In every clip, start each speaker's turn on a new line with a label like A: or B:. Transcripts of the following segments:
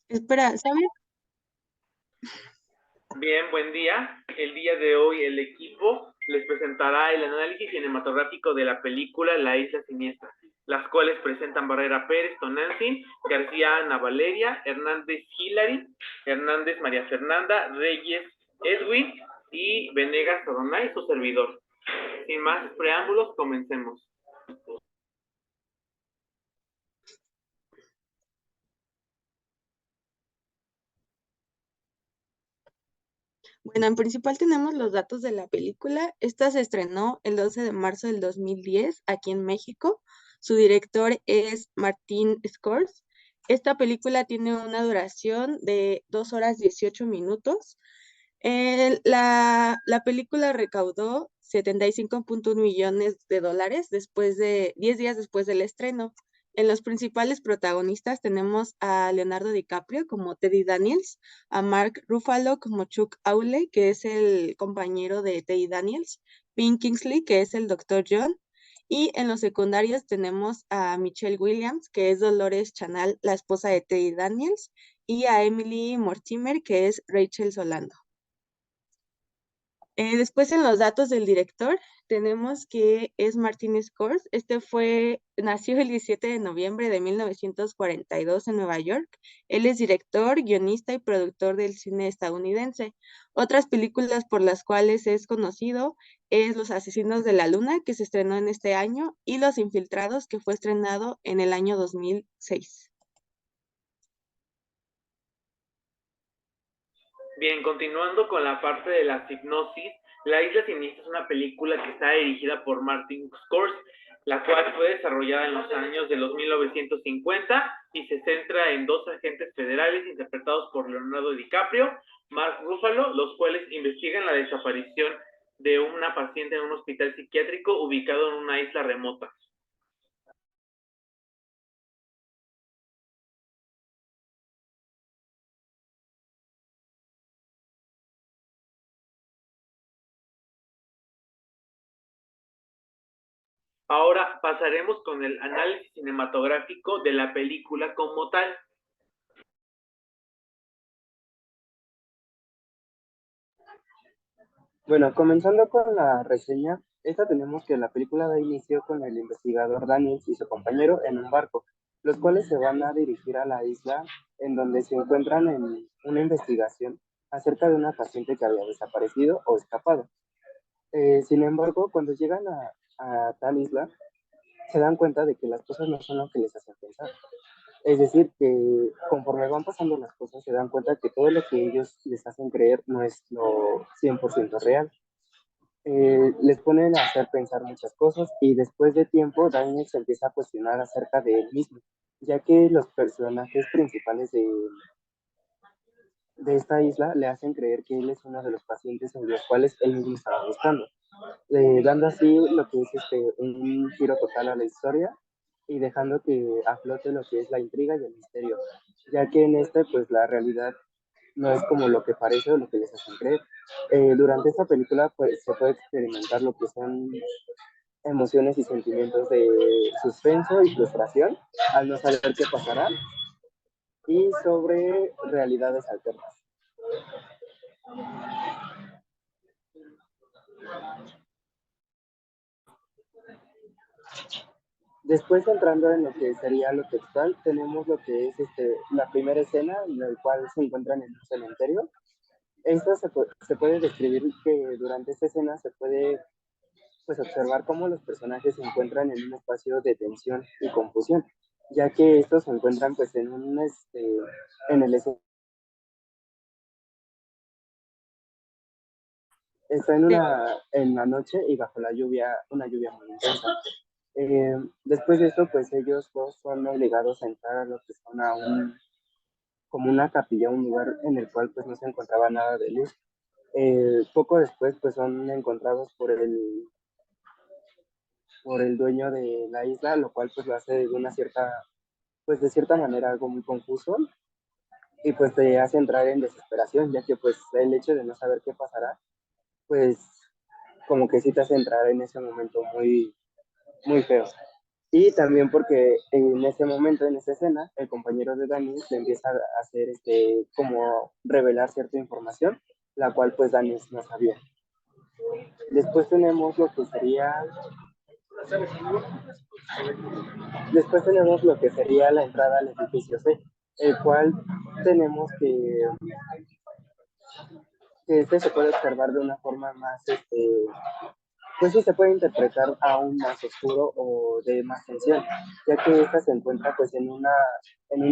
A: Espera, ¿sabes?
B: Bien, buen día. El día de hoy el equipo les presentará el análisis cinematográfico de la película La Isla Siniestra, las cuales presentan Barrera Pérez, Tonantzin, García Ana Valeria, Hernández Hilary, Hernández María Fernanda, Reyes Edwin y Venegas Adonai, su servidor. Sin más preámbulos, comencemos.
A: Bueno, en principal tenemos los datos de la película. Esta se estrenó el 12 de marzo del 2010 aquí en México. Su director es Martin Scorsese. Esta película tiene una duración de 2 horas 18 minutos. La película recaudó 75.1 millones de dólares después de 10 días después del estreno. En los principales protagonistas tenemos a Leonardo DiCaprio como Teddy Daniels, a Mark Ruffalo como Chuck Aule, que es el compañero de Teddy Daniels, Ben Kingsley, que es el Doctor John, y en los secundarios tenemos a Michelle Williams, que es Dolores Chanel, la esposa de Teddy Daniels, y a Emily Mortimer, que es Rachel Solano. Después en los datos del director tenemos que es Martin Scorsese. Nació el 17 de noviembre de 1942 en Nueva York. Él es director, guionista y productor del cine estadounidense. Otras películas por las cuales es conocido es Los Asesinos de la Luna, que se estrenó en este año, y Los Infiltrados, que fue estrenado en el año 2006.
B: Bien, continuando con la parte de la hipnosis, La Isla Siniestra es una película que está dirigida por Martin Scorsese, la cual fue desarrollada en los años de los 1950 y se centra en dos agentes federales interpretados por Leonardo DiCaprio, Mark Ruffalo, los cuales investigan la desaparición de una paciente en un hospital psiquiátrico ubicado en una isla remota. Ahora pasaremos con el análisis cinematográfico de la película como tal.
C: Bueno, comenzando con la reseña, esta tenemos que la película da inicio con el investigador Daniels y su compañero en un barco, los cuales se van a dirigir a la isla en donde se encuentran en una investigación acerca de una paciente que había desaparecido o escapado. Sin embargo, cuando llegan a tal isla, se dan cuenta de que las cosas no son lo que les hacen pensar. Es decir, que conforme van pasando las cosas, se dan cuenta que todo lo que ellos les hacen creer no es lo 100% real. Les ponen a hacer pensar muchas cosas y después de tiempo Daniel se empieza a cuestionar acerca de él mismo, ya que los personajes principales de esta isla le hacen creer que él es uno de los pacientes en los cuales él mismo estaba buscando, dando así lo que es un giro total a la historia y dejando que aflote lo que es la intriga y el misterio, ya que en este pues la realidad no es como lo que parece o lo que les hacen creer. Durante esta película pues, se puede experimentar lo que son emociones y sentimientos de suspenso y frustración al no saber qué pasará y sobre realidades alternas. Después entrando en lo que sería lo textual, tenemos lo que es la primera escena en la cual se encuentran en un cementerio. Esto se puede describir que durante esta escena se puede pues observar cómo los personajes se encuentran en un espacio de tensión y confusión, ya que estos se encuentran pues en el está en la noche y bajo la lluvia, una lluvia muy intensa. Después de esto, pues ellos dos son obligados a entrar a lo que son como una capilla, un lugar en el cual pues no se encontraba nada de luz. Poco después, pues son encontrados por el dueño de la isla, lo cual pues lo hace de una cierta, pues de cierta manera algo muy confuso y pues te hace entrar en desesperación, ya que pues el hecho de no saber qué pasará, pues como que sí te hace entrar en ese momento muy, muy feo. Y también porque en ese momento, en esa escena, el compañero de Dani le empieza a hacer como revelar cierta información, la cual pues Dani no sabía. Después tenemos lo que sería Después tenemos lo que sería la entrada al edificio C, el cual tenemos que este se puede observar de una forma más, pues sí se puede interpretar aún más oscuro o de más tensión, ya que esta se encuentra pues en un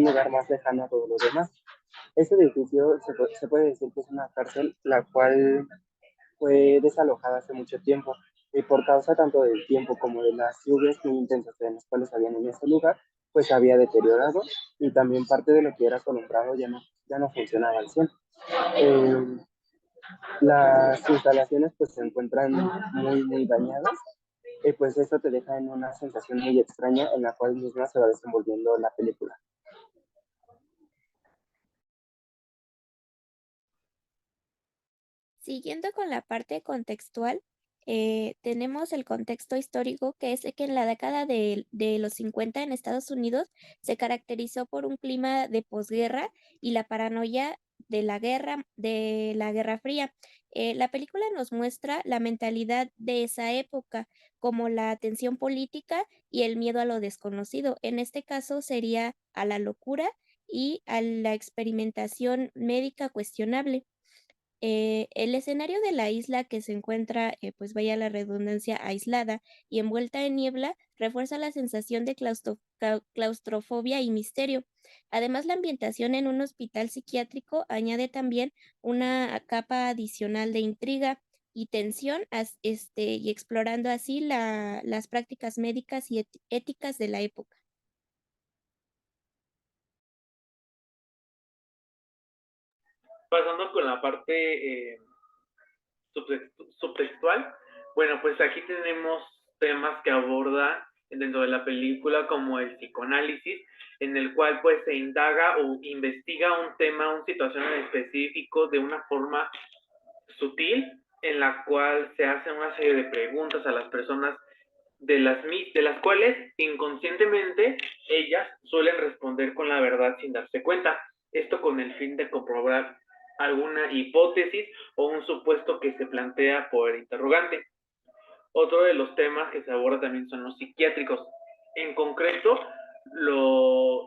C: lugar más lejano a todos los demás. Este edificio se puede decir que es una cárcel, la cual fue desalojada hace mucho tiempo y por causa tanto del tiempo como de las lluvias muy intensas en las cuales habían en ese lugar, pues se había deteriorado y también parte de lo que era su alumbrado ya no funcionaba al 100. Eh, las instalaciones pues se encuentran muy dañadas y pues eso te deja en una sensación muy extraña en la cual misma se va desenvolviendo la película.
D: Siguiendo con la parte contextual, tenemos el contexto histórico, que es que en la década de los 50 en Estados Unidos se caracterizó por un clima de posguerra y la paranoia de la Guerra Fría. La película nos muestra la mentalidad de esa época, como la tensión política y el miedo a lo desconocido. En este caso sería a la locura y a la experimentación médica cuestionable. El escenario de la isla que se encuentra, pues vaya la redundancia, aislada y envuelta en niebla, refuerza la sensación de claustrofobia y misterio. Además, la ambientación en un hospital psiquiátrico añade también una capa adicional de intriga y tensión, y explorando así las prácticas médicas y éticas de la época.
B: Pasando con la parte subtextual, bueno, pues aquí tenemos temas que aborda dentro de la película como el psicoanálisis, en el cual pues se indaga o investiga un tema, una situación en específico de una forma sutil, en la cual se hacen una serie de preguntas a las personas de las cuales inconscientemente ellas suelen responder con la verdad sin darse cuenta. Esto con el fin de comprobar alguna hipótesis o un supuesto que se plantea por el interrogante. Otro de los temas que se aborda también son los psiquiátricos. En concreto,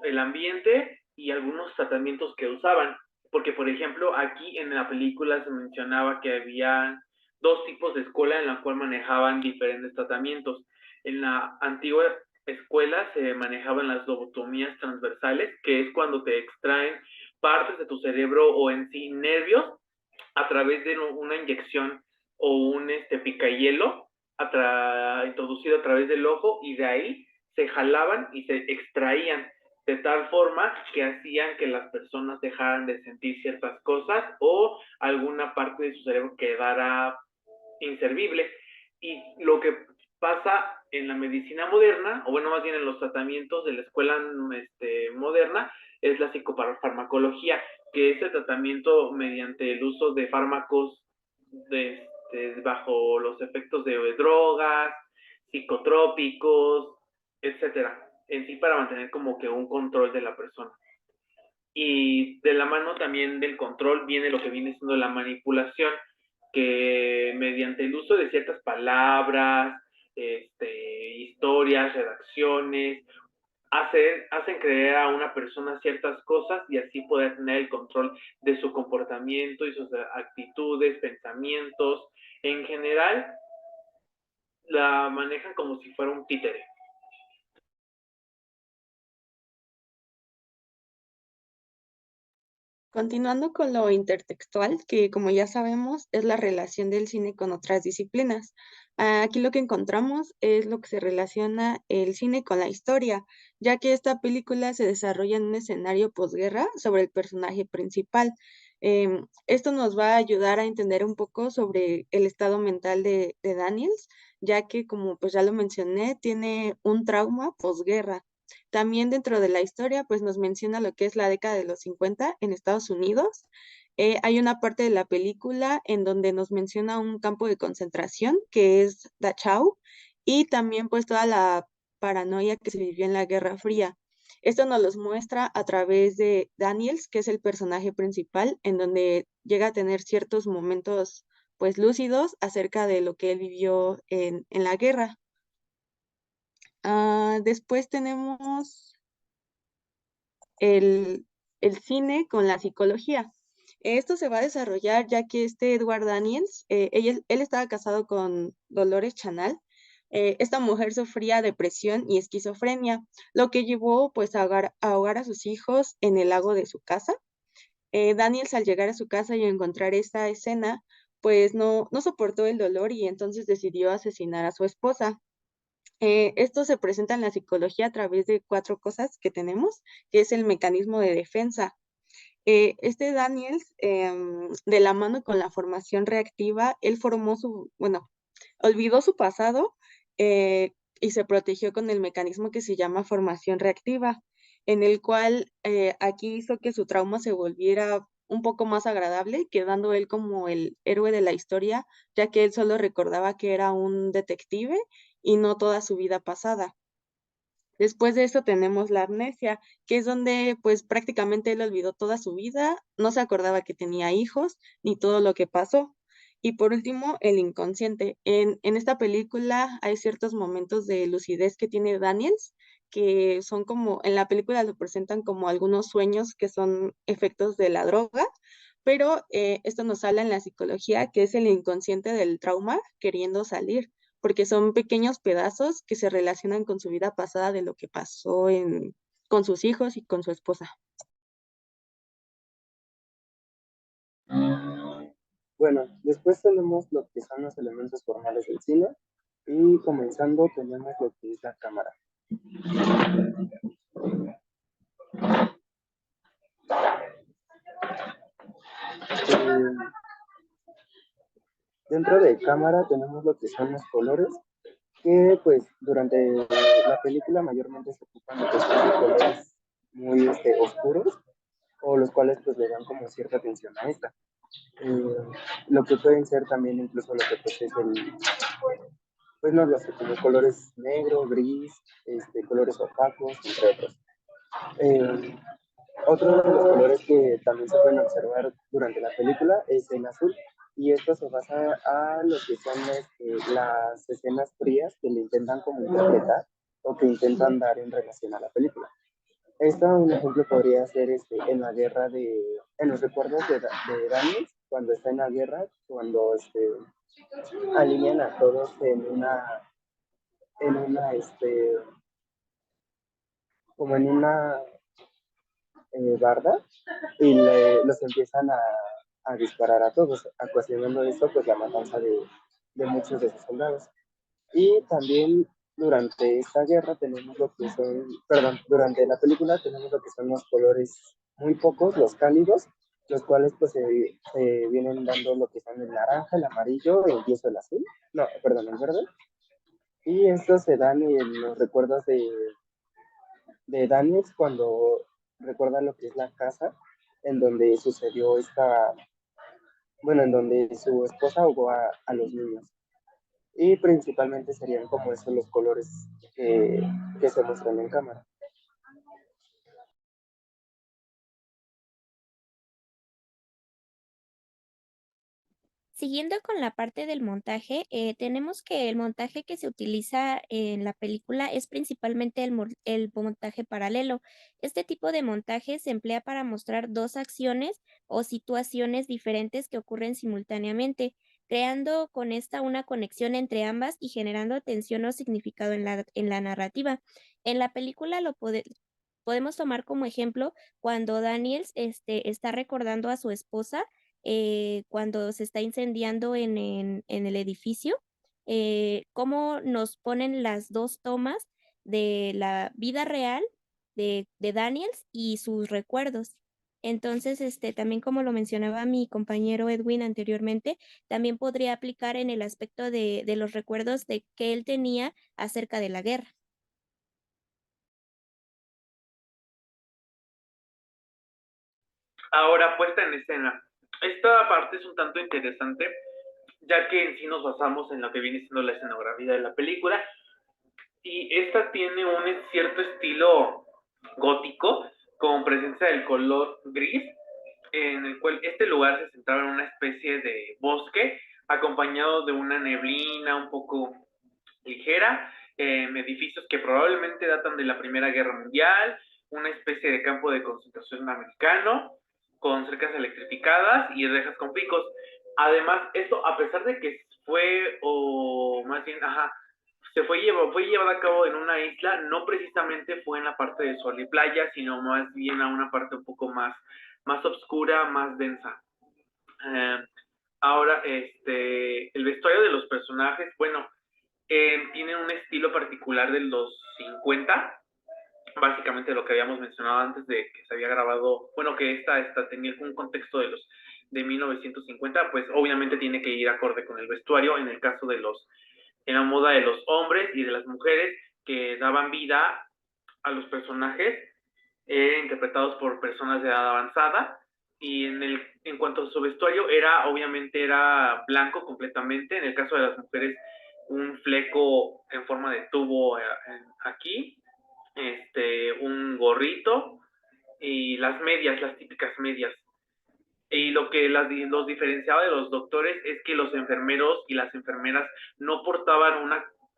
B: el ambiente y algunos tratamientos que usaban. Porque, por ejemplo, aquí en la película se mencionaba que había dos tipos de escuela en la cual manejaban diferentes tratamientos. En la antigua escuela se manejaban las lobotomías transversales, que es cuando te extraen partes de tu cerebro o en sí nervios a través de una inyección o un picahielo introducido a través del ojo y de ahí se jalaban y se extraían de tal forma que hacían que las personas dejaran de sentir ciertas cosas o alguna parte de su cerebro quedara inservible. Y lo que pasa en la medicina moderna, o bueno, más bien en los tratamientos de la escuela moderna, es la psicofarmacología, que es el tratamiento mediante el uso de fármacos bajo los efectos de drogas, psicotrópicos, etcétera, en sí para mantener como que un control de la persona. Y de la mano también del control viene lo que viene siendo la manipulación, que mediante el uso de ciertas palabras, historias, redacciones, hacen creer a una persona ciertas cosas y así poder tener el control de su comportamiento y sus actitudes, pensamientos. En general, la manejan como si fuera un títere.
A: Continuando con lo intertextual, que como ya sabemos es la relación del cine con otras disciplinas. Aquí lo que encontramos es lo que se relaciona el cine con la historia, ya que esta película se desarrolla en un escenario posguerra sobre el personaje principal. Esto nos va a ayudar a entender un poco sobre el estado mental de Daniels, ya que como pues ya lo mencioné, tiene un trauma posguerra. También dentro de la historia, pues nos menciona lo que es la década de los 50 en Estados Unidos. Hay una parte de la película en donde nos menciona un campo de concentración que es Dachau y también pues toda la paranoia que se vivió en la Guerra Fría. Esto nos los muestra a través de Daniels, que es el personaje principal, en donde llega a tener ciertos momentos pues lúcidos acerca de lo que él vivió en la guerra. Después tenemos el, el cine con la psicología. Esto se va a desarrollar ya que este Edward Daniels, él estaba casado con Dolores Chanal. Esta mujer sufría depresión y esquizofrenia, lo que llevó pues a ahogar a sus hijos en el lago de su casa. Daniels, al llegar a su casa y encontrar esta escena, pues no soportó el dolor y entonces decidió asesinar a su esposa. Esto se presenta en la psicología a través de cuatro cosas que tenemos, que es el mecanismo de defensa. Este Daniels, de la mano con la formación reactiva, él olvidó su pasado y se protegió con el mecanismo que se llama formación reactiva, en el cual aquí hizo que su trauma se volviera un poco más agradable, quedando él como el héroe de la historia, ya que él solo recordaba que era un detective y no toda su vida pasada. Después de esto tenemos la amnesia, que es donde pues prácticamente él olvidó toda su vida, no se acordaba que tenía hijos ni todo lo que pasó. Y por último, el inconsciente. En esta película hay ciertos momentos de lucidez que tiene Daniels, que son como, en la película lo presentan como algunos sueños que son efectos de la droga, pero esto nos habla en la psicología, que es el inconsciente del trauma queriendo salir porque son pequeños pedazos que se relacionan con su vida pasada de lo que pasó con sus hijos y con su esposa.
C: Bueno, después tenemos lo que son los elementos formales del cine y comenzando tenemos lo que es la cámara. Eh, Dentro de cámara tenemos lo que son los colores, que pues durante la película mayormente se ocupan de colores muy oscuros, o los cuales pues le dan como cierta atención a esta. Lo que pueden ser también incluso lo que pues es pues no lo sé, como colores negro, gris, colores opacos, entre otros. Eh, Otro de los colores que también se pueden observar durante la película es el azul, y esto se basa a lo que son las escenas frías que le intentan como interpretar o que intentan dar en relación a la película. Esto, un ejemplo podría ser en la guerra en los recuerdos de Daniel, cuando está en la guerra, cuando alinean a todos en una, como en una barda, y los empiezan a disparar a todos, ocasionando esto pues la matanza de muchos de sus soldados. Y también durante esta guerra tenemos lo que son, perdón, durante la película tenemos lo que son los colores muy pocos, los cálidos, los cuales pues se vienen dando lo que son el naranja, el amarillo e incluso el azul, no, perdón, el verde. Y estos se dan en los recuerdos de Daniels cuando recuerda lo que es la casa en donde sucedió en donde su esposa ahogó a los niños. Y principalmente serían como esos los colores que se muestran en cámara.
D: Siguiendo con la parte del montaje, tenemos que el montaje que se utiliza en la película es principalmente el montaje paralelo. Este tipo de montaje se emplea para mostrar dos acciones o situaciones diferentes que ocurren simultáneamente, creando con esta una conexión entre ambas y generando tensión o significado en la narrativa. En la película podemos tomar como ejemplo cuando Daniels está recordando a su esposa cuando se está incendiando en el edificio, cómo nos ponen las dos tomas de la vida real de Daniels y sus recuerdos. Entonces, también como lo mencionaba mi compañero Edwin anteriormente, también podría aplicar en el aspecto de los recuerdos de que él tenía acerca de la guerra.
B: Ahora, puesta en escena. Esta parte es un tanto interesante, ya que en sí nos basamos en lo que viene siendo la escenografía de la película, y esta tiene un cierto estilo gótico, con presencia del color gris, en el cual este lugar se centraba en una especie de bosque, acompañado de una neblina un poco ligera, edificios que probablemente datan de la Primera Guerra Mundial, una especie de campo de concentración americano, con cercas electrificadas y rejas con picos. Además, esto, a pesar de que fue, o más bien, fue llevado a cabo en una isla, no precisamente fue en la parte de sol y playa, sino más bien a una parte un poco más oscura, más densa. Eh, Ahora, el vestuario de los personajes, bueno, tiene un estilo particular de los 50, básicamente lo que habíamos mencionado antes de que se había grabado, bueno, que esta tenía un contexto de 1950, pues obviamente tiene que ir acorde con el vestuario en el caso en la moda de los hombres y de las mujeres que daban vida a los personajes, interpretados por personas de edad avanzada, y en cuanto a su vestuario, obviamente era blanco completamente, en el caso de las mujeres, un fleco en forma de tubo aquí, un gorrito, y las medias, las típicas medias. Y lo que los diferenciaba de los doctores es que los enfermeros y las enfermeras no portaban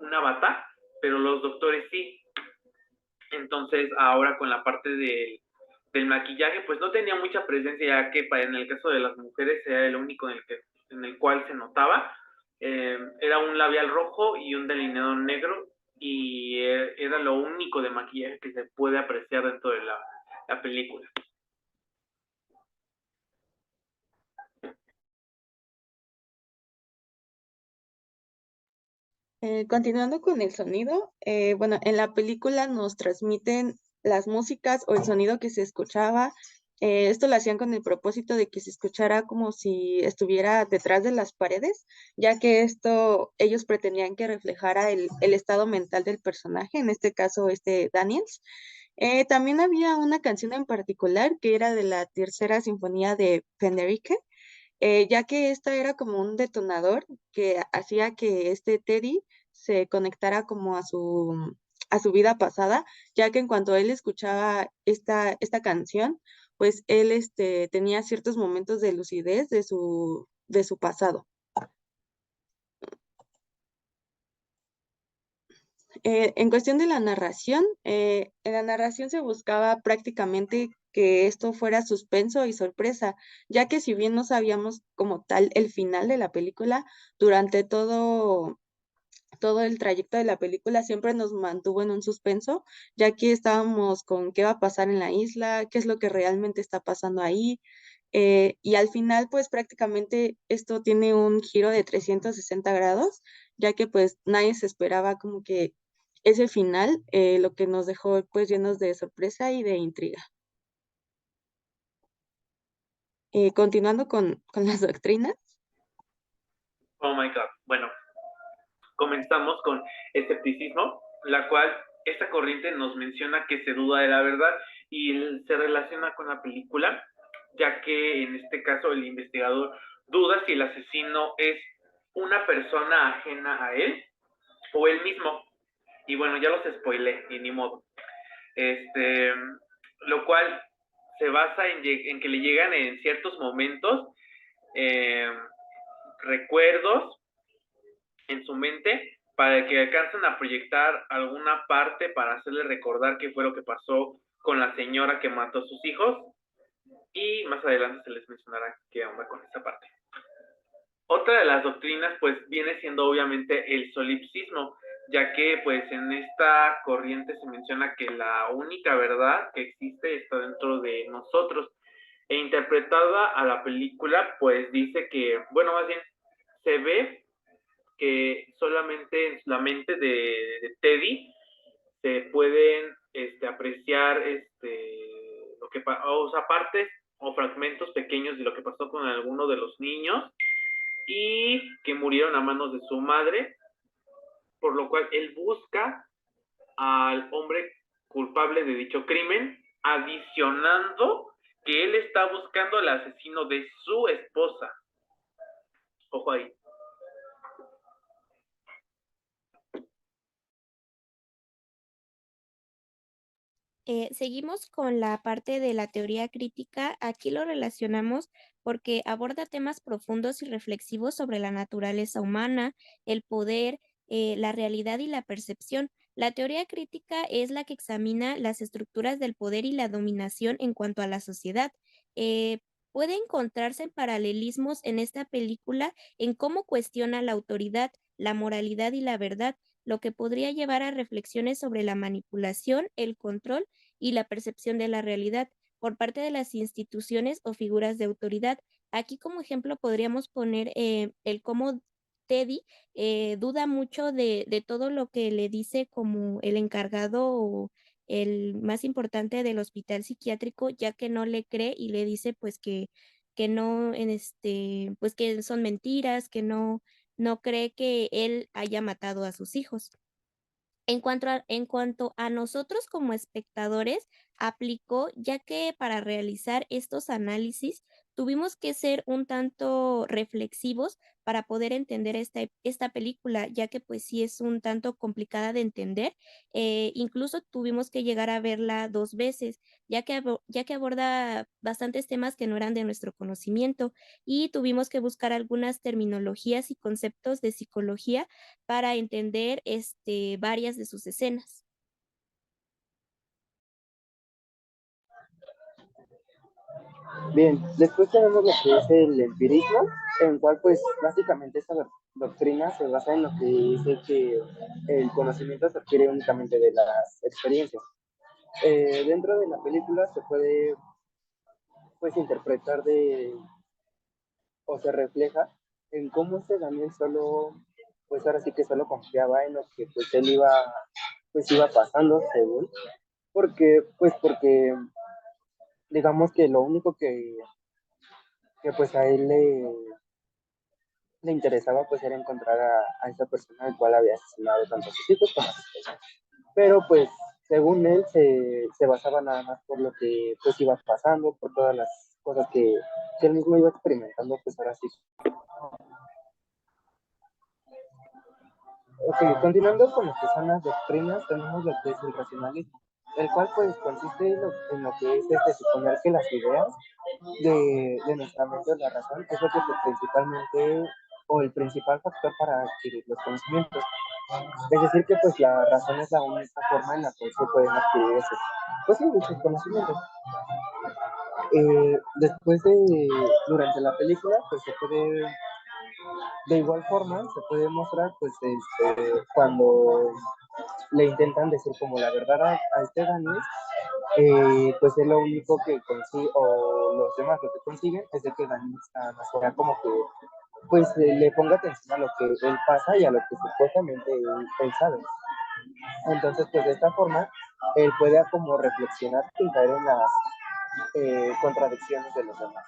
B: una bata, pero los doctores sí. Entonces, ahora con la parte del maquillaje, pues no tenía mucha presencia, ya que en el caso de las mujeres era el único en el cual se notaba. Era un labial rojo y un delineador negro, y era lo único de maquillaje que se puede apreciar dentro de la película.
A: Continuando con el sonido, bueno, en la película nos transmiten las músicas o el sonido que se escuchaba. Esto lo hacían con el propósito de que se escuchara como si estuviera detrás de las paredes, ya que esto ellos pretendían que reflejara el estado mental del personaje, en este caso Daniels. También había una canción en particular que era de la Tercera Sinfonía de Penderecki, ya que esta era como un detonador que hacía que este Teddy se conectara como a su vida pasada, ya que en cuanto él escuchaba esta canción, pues él tenía ciertos momentos de lucidez de su pasado. En cuestión de la narración, en la narración se buscaba prácticamente que esto fuera suspenso y sorpresa, ya que si bien no sabíamos como tal el final de la película, durante todo el trayecto de la película siempre nos mantuvo en un suspenso, ya que estábamos con qué va a pasar en la isla, qué es lo que realmente está pasando ahí. Y al final, pues prácticamente esto tiene un giro de 360 grados, ya que pues nadie se esperaba como que ese final, lo que nos dejó pues llenos de sorpresa y de intriga. Continuando con las doctrinas.
B: Oh my God. Bueno, comenzamos con escepticismo, la cual esta corriente nos menciona que se duda de la verdad y se relaciona con la película, ya que en este caso el investigador duda si el asesino es una persona ajena a él o él mismo. Y bueno, ya los spoilé, y ni modo. Este, lo cual se basa en que le llegan en ciertos momentos eh, recuerdos en su mente, para que alcancen a proyectar alguna parte para hacerle recordar qué fue lo que pasó con la señora que mató a sus hijos, y más adelante se les mencionará qué onda con esa parte. Otra de las doctrinas pues viene siendo obviamente el solipsismo, ya que pues en esta corriente se menciona que la única verdad que existe está dentro de nosotros, e interpretada a la película pues dice que, bueno, más bien se ve que solamente en la mente de Teddy se pueden apreciar lo que o sea, partes o fragmentos pequeños de lo que pasó con alguno de los niños y que murieron a manos de su madre, por lo cual él busca al hombre culpable de dicho crimen, adicionando que él está buscando al asesino de su esposa. Ojo ahí.
D: Seguimos con la parte de la teoría crítica. Aquí lo relacionamos porque aborda temas profundos y reflexivos sobre la naturaleza humana, el poder, la realidad y la percepción. La teoría crítica es la que examina las estructuras del poder y la dominación en cuanto a la sociedad. Eh, Puede encontrarse paralelismos en esta película en cómo cuestiona la autoridad, la moralidad y la verdad, lo que podría llevar a reflexiones sobre la manipulación, el control y la percepción de la realidad por parte de las instituciones o figuras de autoridad. Aquí como ejemplo podríamos poner el cómo Teddy duda mucho de todo lo que le dice como el encargado o el más importante del hospital psiquiátrico, ya que no le cree y le dice pues que no, pues que son mentiras, que no cree que él haya matado a sus hijos. En cuanto a nosotros como espectadores, aplicó, ya que para realizar estos análisis tuvimos que ser un tanto reflexivos para poder entender esta película, ya que pues sí es un tanto complicada de entender. Incluso tuvimos que llegar a verla 2 veces, ya que aborda bastantes temas que no eran de nuestro conocimiento, y tuvimos que buscar algunas terminologías y conceptos de psicología para entender, varias de sus escenas.
C: Bien, después tenemos lo que es el empirismo, en el cual pues básicamente esta doctrina se basa en lo que dice que el conocimiento se adquiere únicamente de las experiencias. Dentro de la película se puede pues interpretar de, o se refleja en cómo este Daniel solo, pues ahora sí que solo confiaba en lo que pues él iba, pues iba pasando según, porque digamos que lo único que pues a él le interesaba pues era encontrar a esa persona al cual había asesinado tanto a sus hijos como a sus hijos. Pero pues según él se basaba nada más por lo que pues iba pasando, por todas las cosas que él mismo iba experimentando, pues ahora sí. Ok, continuando con lo que son las doctrinas, tenemos lo que es el racionalismo, el cual pues consiste en lo que es suponer que las ideas de nuestra mente o la razón es lo que pues, principalmente o el principal factor para adquirir los conocimientos. Es decir, que pues la razón es la única forma en la que se pueden adquirir esos, pues sí, dichos conocimientos. Durante la película, pues se puede, de igual forma, se puede mostrar, pues, cuando le intentan decir como la verdad a este Daniel, pues es lo único que consigue, o los demás lo que consiguen, es de que Daniel nada más sea como que, pues, le ponga atención a lo que él pasa y a lo que supuestamente él sabe. Entonces, pues, de esta forma, él puede como reflexionar sin caer en las contradicciones de los demás.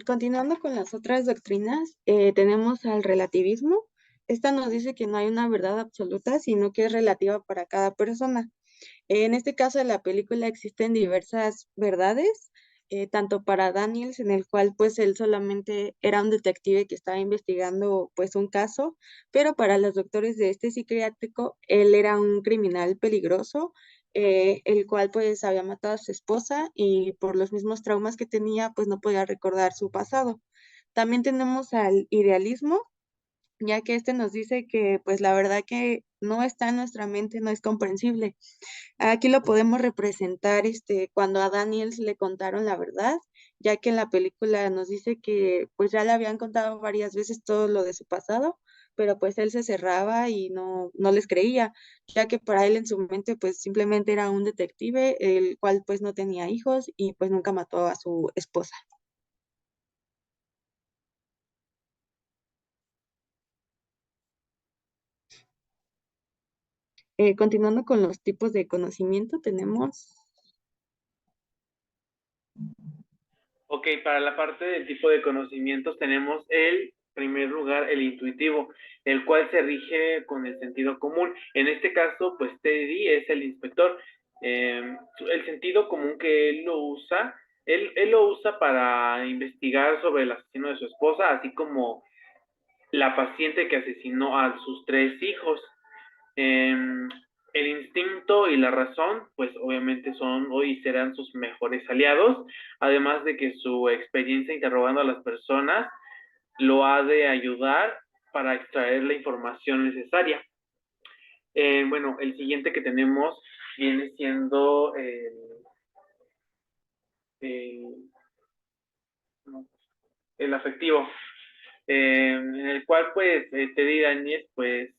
A: Continuando con las otras doctrinas, tenemos al relativismo. Esta nos dice que no hay una verdad absoluta, sino que es relativa para cada persona. En este caso de la película existen diversas verdades, tanto para Daniels, en el cual pues él solamente era un detective que estaba investigando pues un caso, pero para los doctores de este psiquiátrico, él era un criminal peligroso, el cual pues había matado a su esposa y por los mismos traumas que tenía pues no podía recordar su pasado. También tenemos al idealismo, ya que este nos dice que pues la verdad que no está en nuestra mente, no es comprensible. Aquí lo podemos representar cuando a Daniels le contaron la verdad, ya que en la película nos dice que pues ya le habían contado varias veces todo lo de su pasado, pero pues él se cerraba y no les creía, ya que para él en su mente pues simplemente era un detective, el cual pues no tenía hijos y pues nunca mató a su esposa. Continuando con los tipos de conocimiento, tenemos
B: Ok, para la parte del tipo de conocimientos tenemos el primer lugar, el intuitivo, el cual se rige con el sentido común. En este caso, pues Teddy es el inspector. El sentido común que él lo usa Él lo usa para investigar sobre el asesino de su esposa, así como la paciente que asesinó a sus 3 hijos. Eh, el instinto y la razón, pues obviamente son hoy y serán sus mejores aliados, además de que su experiencia interrogando a las personas lo ha de ayudar para extraer la información necesaria. Bueno, el siguiente que tenemos viene siendo el, el afectivo, en el cual pues Teddy Daniels pues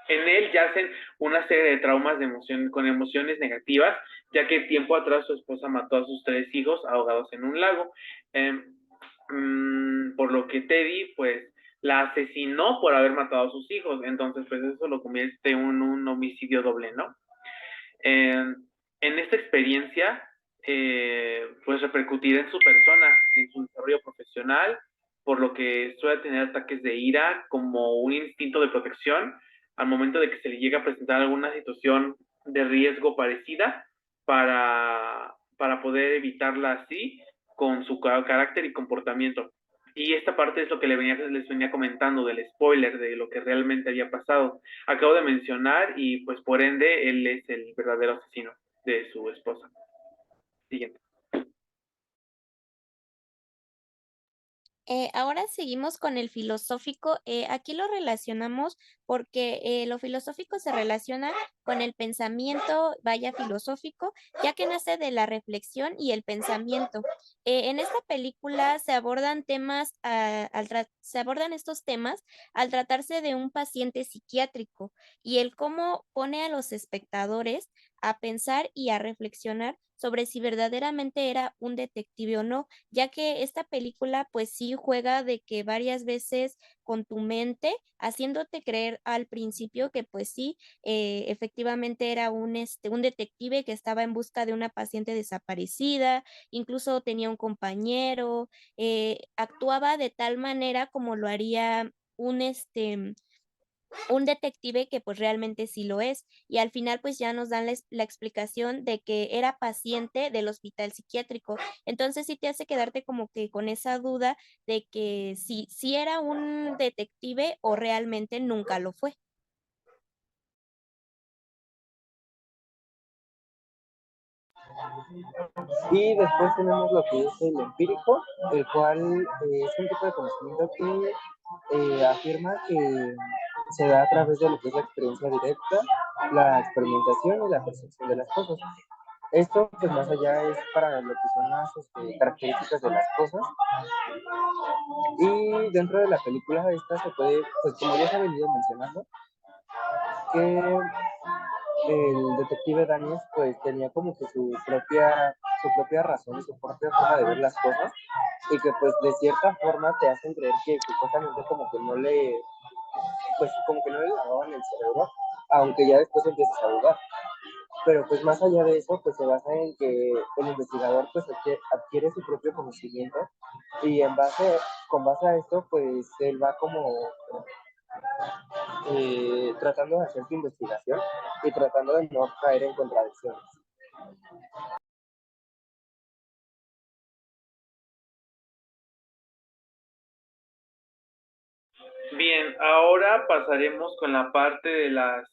B: en él yacen una serie de traumas de emoción, con emociones negativas, ya que tiempo atrás su esposa mató a sus 3 hijos ahogados en un lago, por lo que Teddy pues la asesinó por haber matado a sus hijos, entonces pues eso lo convierte en un homicidio doble, ¿no? En esta experiencia, pues repercutirá en su persona, en su desarrollo profesional, por lo que suele tener ataques de ira como un instinto de protección al momento de que se le llega a presentar alguna situación de riesgo parecida para poder evitarla así con su carácter y comportamiento. Y esta parte es lo que les venía comentando del spoiler, de lo que realmente había pasado. Acabo de mencionar y pues por ende él es el verdadero asesino de su esposa. Siguiente.
D: Ahora seguimos con el filosófico. Aquí lo relacionamos porque lo filosófico se relaciona con el pensamiento, vaya filosófico, ya que nace de la reflexión y el pensamiento. En esta película se abordan temas, se abordan estos temas al tratarse de un paciente psiquiátrico y el cómo pone a los espectadores a pensar y a reflexionar sobre si verdaderamente era un detective o no, ya que esta película pues sí juega de que varias veces con tu mente, haciéndote creer al principio que pues sí, efectivamente era un detective que estaba en busca de una paciente desaparecida, incluso tenía un compañero, actuaba de tal manera como lo haría un detective que pues realmente sí lo es y al final pues ya nos dan la explicación de que era paciente del hospital psiquiátrico. Entonces sí te hace quedarte como que con esa duda de que si era un detective o realmente nunca lo fue.
C: Y después tenemos lo que es el empírico, el cual es un tipo de conocimiento que afirma que se da a través de lo que es la experiencia directa, la experimentación y la percepción de las cosas. Esto, pues más allá, es para lo que son las características de las cosas. Y dentro de la película esta se puede, pues como ya se ha venido mencionando, que el detective Daniels pues tenía como que su propia razón y su propia forma de ver las cosas y que pues de cierta forma te hacen creer que supuestamente como que no le, pues como que no le lavaban el cerebro, aunque ya después empiezas a dudar. Pero pues más allá de eso, pues se basa en que el investigador pues adquiere su propio conocimiento y con base a esto pues él va como tratando de hacer su investigación y tratando de no caer en contradicciones.
B: Bien, ahora pasaremos con la parte de las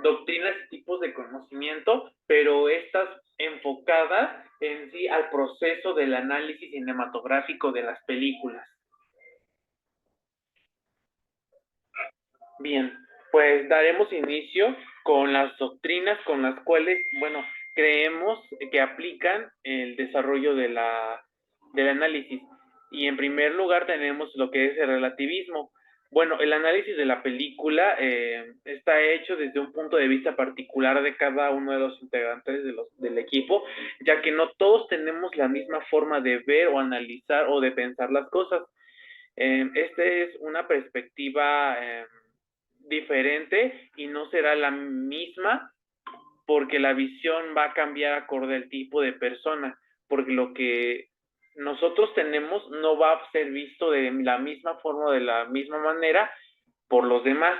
B: doctrinas y tipos de conocimiento, pero estas enfocadas en sí al proceso del análisis cinematográfico de las películas. Bien, pues daremos inicio con las doctrinas con las cuales, bueno, creemos que aplican el desarrollo del análisis. Y en primer lugar tenemos lo que es el relativismo. Bueno, el análisis de la película está hecho desde un punto de vista particular de cada uno de los integrantes del equipo, ya que no todos tenemos la misma forma de ver o analizar o de pensar las cosas. Esta es una perspectiva diferente y no será la misma porque la visión va a cambiar acorde al tipo de persona, porque lo que nosotros tenemos no va a ser visto de la misma forma o de la misma manera por los demás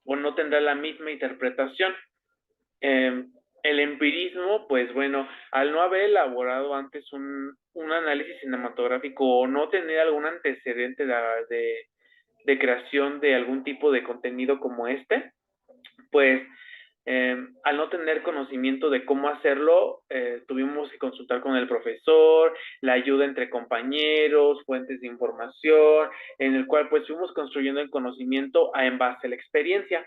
B: o no tendrá la misma interpretación. El empirismo, pues bueno, al no haber elaborado antes un análisis cinematográfico o no tener algún antecedente de creación de algún tipo de contenido como este, pues al no tener conocimiento de cómo hacerlo, tuvimos que consultar con el profesor, la ayuda entre compañeros, fuentes de información, en el cual pues fuimos construyendo el conocimiento en base a la experiencia.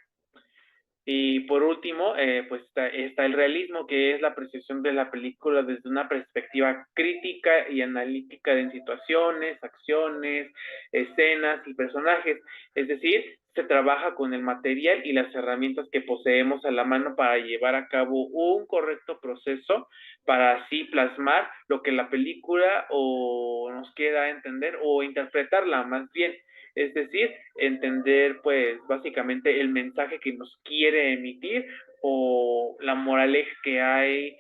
B: Y por último, pues está el realismo, que es la apreciación de la película desde una perspectiva crítica y analítica de situaciones, acciones, escenas y personajes. Es decir, se trabaja con el material y las herramientas que poseemos a la mano para llevar a cabo un correcto proceso, para así plasmar lo que la película o nos quiera entender o interpretarla más bien. Es decir, entender pues básicamente el mensaje que nos quiere emitir o la moraleja que hay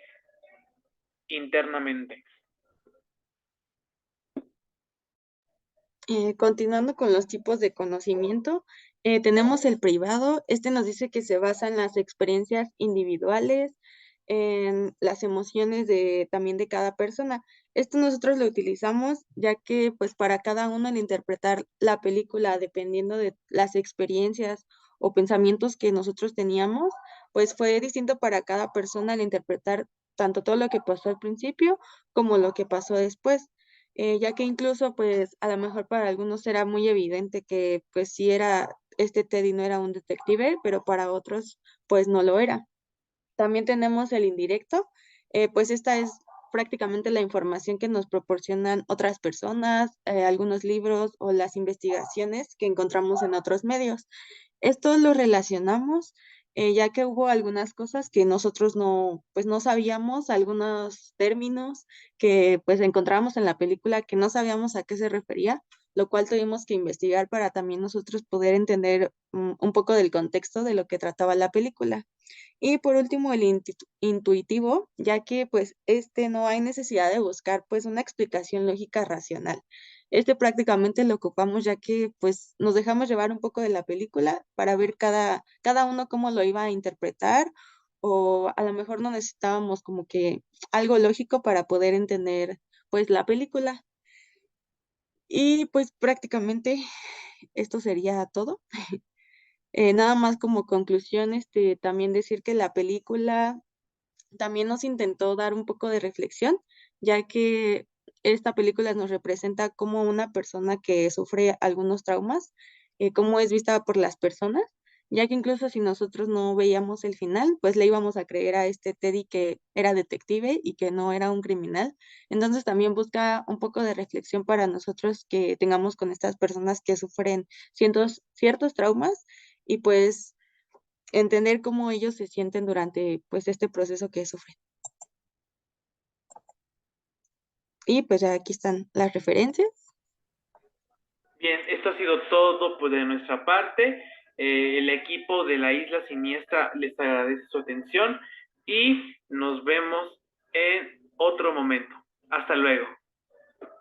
B: internamente.
A: Continuando con los tipos de conocimiento, tenemos el privado. Este nos dice que se basa en las experiencias individuales, en las emociones también de cada persona. Esto nosotros lo utilizamos ya que pues para cada uno el interpretar la película dependiendo de las experiencias o pensamientos que nosotros teníamos, pues fue distinto para cada persona al interpretar tanto todo lo que pasó al principio como lo que pasó después, ya que incluso pues a lo mejor para algunos era muy evidente que pues sí era, este Teddy no era un detective, pero para otros pues no lo era. También tenemos el indirecto, pues esta es prácticamente la información que nos proporcionan otras personas, algunos libros o las investigaciones que encontramos en otros medios. Esto lo relacionamos, ya que hubo algunas cosas que nosotros no, pues no sabíamos, algunos términos que pues encontramos en la película que no sabíamos a qué se refería, lo cual tuvimos que investigar para también nosotros poder entender un poco del contexto de lo que trataba la película. Y por último, el intuitivo, ya que pues no hay necesidad de buscar pues una explicación lógica racional. Este prácticamente lo ocupamos ya que pues nos dejamos llevar un poco de la película para ver cada uno cómo lo iba a interpretar, o a lo mejor no necesitábamos como que algo lógico para poder entender pues la película. Y pues prácticamente esto sería todo. Nada más como conclusión, también decir que la película también nos intentó dar un poco de reflexión, ya que esta película nos representa como una persona que sufre algunos traumas, cómo es vista por las personas, ya que incluso si nosotros no veíamos el final, pues le íbamos a creer a este Teddy que era detective y que no era un criminal. Entonces también busca un poco de reflexión para nosotros que tengamos con estas personas que sufren ciertos traumas y pues entender cómo ellos se sienten durante pues este proceso que sufren. Y pues ya aquí están las referencias.
B: Bien, esto ha sido todo pues, de nuestra parte. El equipo de la Isla Siniestra les agradece su atención y nos vemos en otro momento. Hasta luego.